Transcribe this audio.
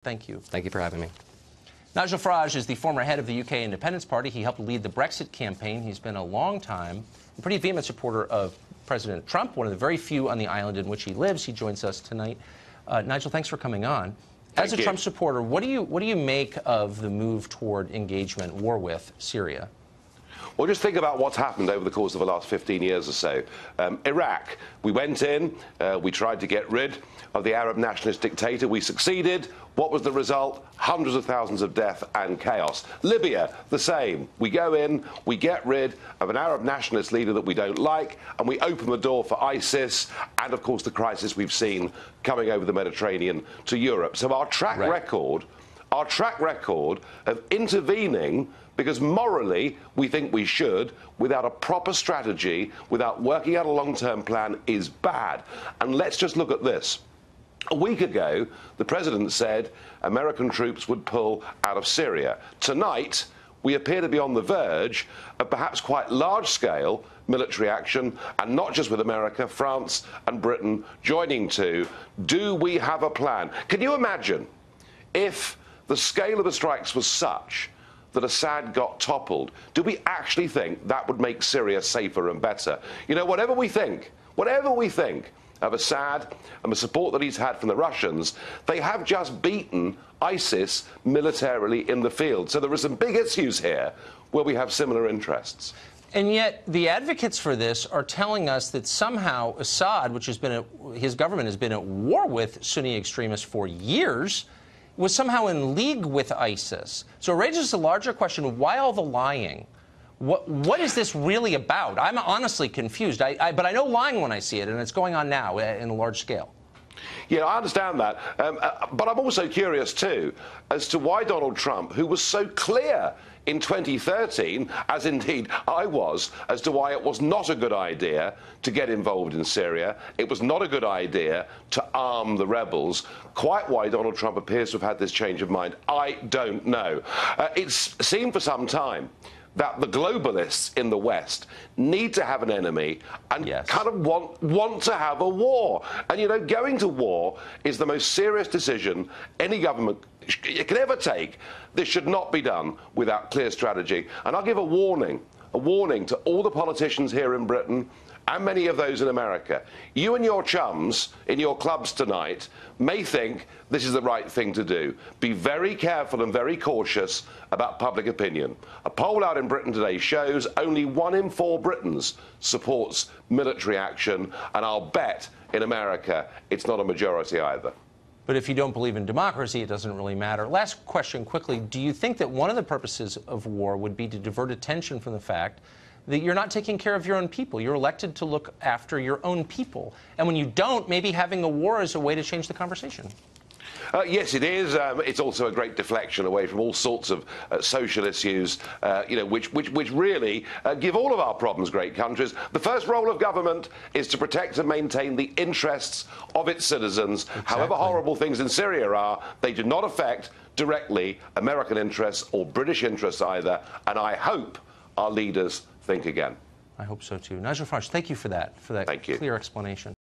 Thank you. Thank you for having me. Nigel Farage is the former head of the UK Independence Party. He helped lead the Brexit campaign. He's been a long time, a pretty vehement supporter of President Trump, one of the very few on the island in which he lives. He joins us tonight. Nigel, thanks for coming on. As a Trump supporter, what do you make of the move toward engagement, war with Syria? Well, just think about what's happened over the course of the last 15 years or so. Iraq, we went in, we tried to get rid of the Arab nationalist dictator. We succeeded. What was the result? Hundreds of thousands of death and chaos. Libya, the same. We go in, we get rid of an Arab nationalist leader that we don't like, and we open the door for ISIS and, of course, the crisis we've seen coming over the Mediterranean to Europe. So our track record of intervening because morally we think we should, without a proper strategy, without working out a long-term plan, is bad. And let's just look at this. A week ago, the president said American troops would pull out of Syria. Tonight, we appear to be on the verge of perhaps quite large-scale military action, and not just with America, France and Britain joining too. Do we have a plan? Can you imagine if the scale of the strikes was such that Assad got toppled? Do we actually think that would make Syria safer and better? You know, whatever we think of Assad and the support that he's had from the Russians, they have just beaten ISIS militarily in the field. So there are some big issues here where we have similar interests. And yet the advocates for this are telling us that somehow Assad, which has been his government has been at war with Sunni extremists for years, was somehow in league with ISIS. So it raises a larger question: why all the lying? What is this really about? I'm honestly confused. But I know lying when I see it, and it's going on now in a large scale. Yeah, I understand that. But I'm also curious, too, as to why Donald Trump, who was so clear in 2013, as indeed I was, as to why it was not a good idea to get involved in Syria, it was not a good idea to arm the rebels. Quite why Donald Trump appears to have had this change of mind, I don't know. It's seemed for some time that the globalists in the West need to have an enemy and kind of want to have a war. And, you know, going to war is the most serious decision any government can ever take. This should not be done without clear strategy. And I'll give a warning to all the politicians here in Britain and many of those in America. You and your chums in your clubs tonight may think this is the right thing to do. Be very careful and very cautious about public opinion. A poll out in Britain today shows only 1 in 4 Britons supports military action, and I'll bet in America it's not a majority either. But if you don't believe in democracy, it doesn't really matter. Last question quickly. Do you think that one of the purposes of war would be to divert attention from the fact that you're not taking care of your own people? You're elected to look after your own people. And when you don't, maybe having a war is a way to change the conversation. Yes, it is. It's also a great deflection away from all sorts of social issues, you know, which really give all of our problems great countries. The first role of government is to protect and maintain the interests of its citizens. Exactly. However horrible things in Syria are, they do not affect directly American interests or British interests either. And I hope our leaders think again. I hope so too. Nigel Farage, thank you for that clear explanation.